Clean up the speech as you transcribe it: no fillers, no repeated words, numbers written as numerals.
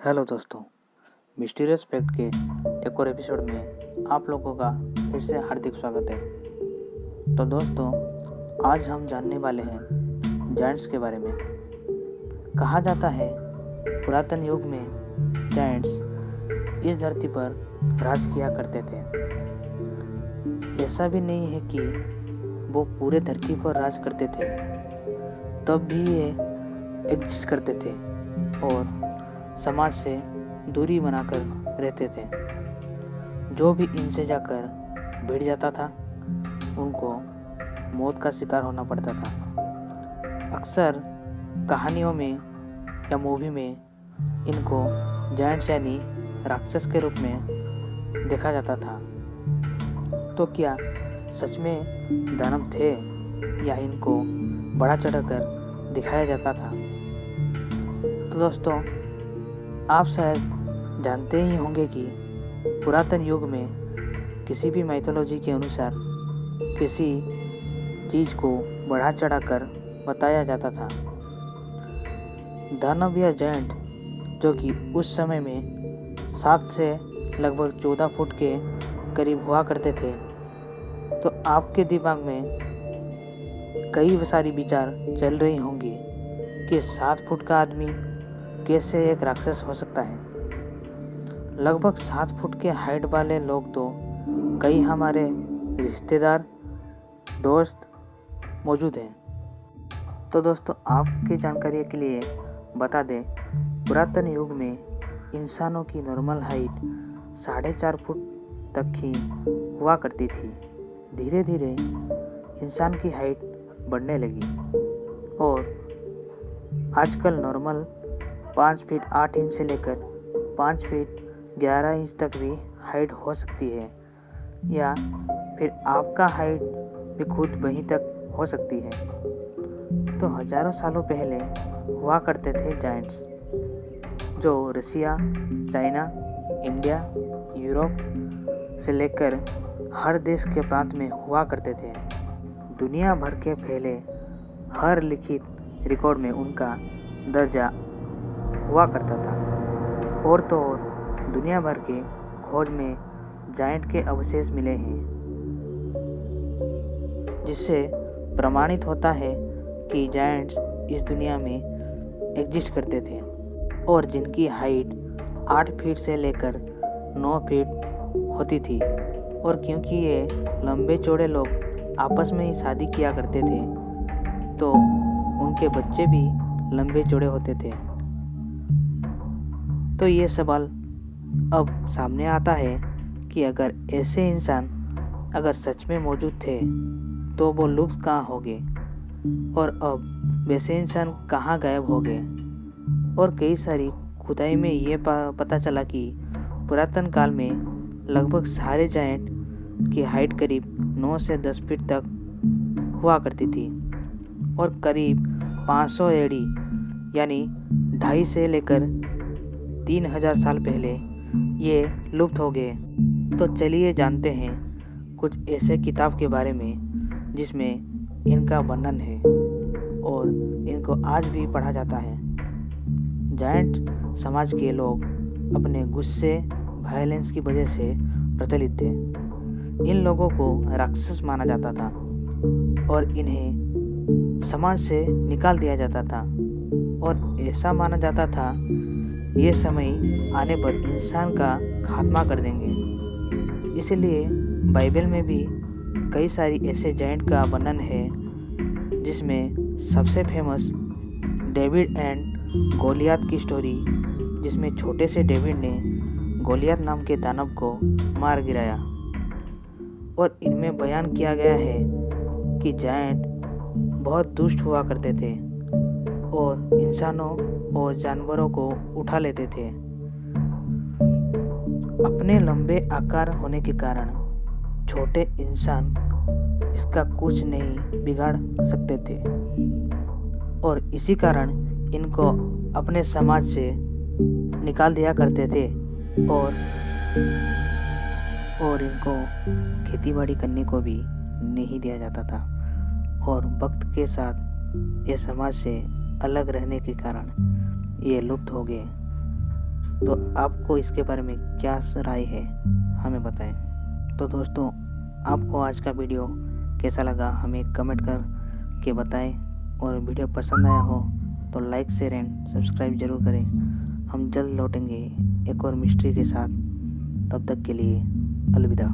Hello दोस्तों, mysterious fact के एक और एपिसोड में आप लोगों का फिर से हार्दिक स्वागत है। तो दोस्तों, आज हम जानने वाले हैं जायंट्स के बारे में। कहा जाता है पुरातन युग में जायंट्स इस धरती पर राज किया करते थे। ऐसा भी नहीं है कि वो पूरे धरती पर राज करते थे, तब भी ये एग्जिस्ट करते थे और समाज से दूरी बनाकर रहते थे। जो भी इनसे जाकर भिड़ जाता था उनको मौत का शिकार होना पड़ता था। अक्सर कहानियों में या मूवी में इनको जायंट्स यानी राक्षस के रूप में देखा जाता था। तो क्या सच में दानव थे या इनको बढ़ा चढ़ाकर दिखाया जाता था? तो दोस्तों, आप शायद जानते ही होंगे कि पुरातन युग में किसी भी माइथोलॉजी के अनुसार किसी चीज़ को बढ़ा चढ़ाकर बताया जाता था। दानव या जायंट जो कि उस समय में 7 से लगभग 14 फुट के करीब हुआ करते थे, तो आपके दिमाग में कई सारी विचार चल रही होंगी कि 7 फुट का आदमी कैसे एक राक्षस हो सकता है। लगभग 7 फुट के हाइट वाले लोग तो कई हमारे रिश्तेदार दोस्त मौजूद हैं। तो दोस्तों, आपकी जानकारी के लिए बता दें, पुरातन युग में इंसानों की नॉर्मल हाइट 4.5 फुट तक ही हुआ करती थी। धीरे धीरे इंसान की हाइट बढ़ने लगी और आजकल नॉर्मल 5 फीट 8 इंच से लेकर 5 फीट 11 इंच तक भी हाइट हो सकती है, या फिर आपका हाइट भी खुद वहीं तक हो सकती है। तो हजारों सालों पहले हुआ करते थे जायंट्स, जो रसिया, चाइना, इंडिया, यूरोप से लेकर हर देश के प्रांत में हुआ करते थे। दुनिया भर के फैले हर लिखित रिकॉर्ड में उनका दर्जा हुआ करता था। और तो और दुनिया भर के खोज में जायंट के अवशेष मिले हैं, जिससे प्रमाणित होता है कि जायंट्स इस दुनिया में एग्जिस्ट करते थे और जिनकी हाइट 8 फीट से लेकर 9 फीट होती थी। और क्योंकि ये लंबे चौड़े लोग आपस में ही शादी किया करते थे, तो उनके बच्चे भी लंबे चौड़े होते थे। तो ये सवाल अब सामने आता है कि अगर ऐसे इंसान अगर सच में मौजूद थे तो वो लुप्त कहाँ हो गए और अब वैसे इंसान कहाँ गायब हो गए। और कई सारी खुदाई में ये पता चला कि पुरातन काल में लगभग सारे जायंट की हाइट करीब 9 से 10 फीट तक हुआ करती थी और करीब 500 एडी यानी 2.5 से लेकर 3000 साल पहले ये लुप्त हो गए। तो चलिए जानते हैं कुछ ऐसे किताब के बारे में जिसमें इनका वर्णन है और इनको आज भी पढ़ा जाता है। जायंट समाज के लोग अपने गुस्से, वायलेंस की वजह से प्रचलित थे। इन लोगों को राक्षस माना जाता था और इन्हें समाज से निकाल दिया जाता था और ऐसा माना जाता था ये समय आने पर इंसान का खात्मा कर देंगे। इसलिए बाइबल में भी कई सारी ऐसे जायंट का वर्णन है, जिसमें सबसे फेमस डेविड एंड गोलियत की स्टोरी, जिसमें छोटे से डेविड ने गोलियत नाम के दानव को मार गिराया। और इनमें बयान किया गया है कि जायंट बहुत दुष्ट हुआ करते थे और इंसानों और जानवरों को उठा लेते थे। अपने लंबे आकार होने के कारण छोटे इंसान इसका कुछ नहीं बिगाड़ सकते थे और इसी कारण इनको अपने समाज से निकाल दिया करते थे और इनको खेतीबाड़ी करने को भी नहीं दिया जाता था। और वक्त के साथ ये समाज से अलग रहने के कारण ये लुप्त हो गए। तो आपको इसके बारे में क्या राय है हमें बताएं। तो दोस्तों, आपको आज का वीडियो कैसा लगा हमें कमेंट कर के बताएं, और वीडियो पसंद आया हो तो लाइक शेयर एंड सब्सक्राइब जरूर करें। हम जल्द लौटेंगे एक और मिस्ट्री के साथ। तब तक के लिए अलविदा।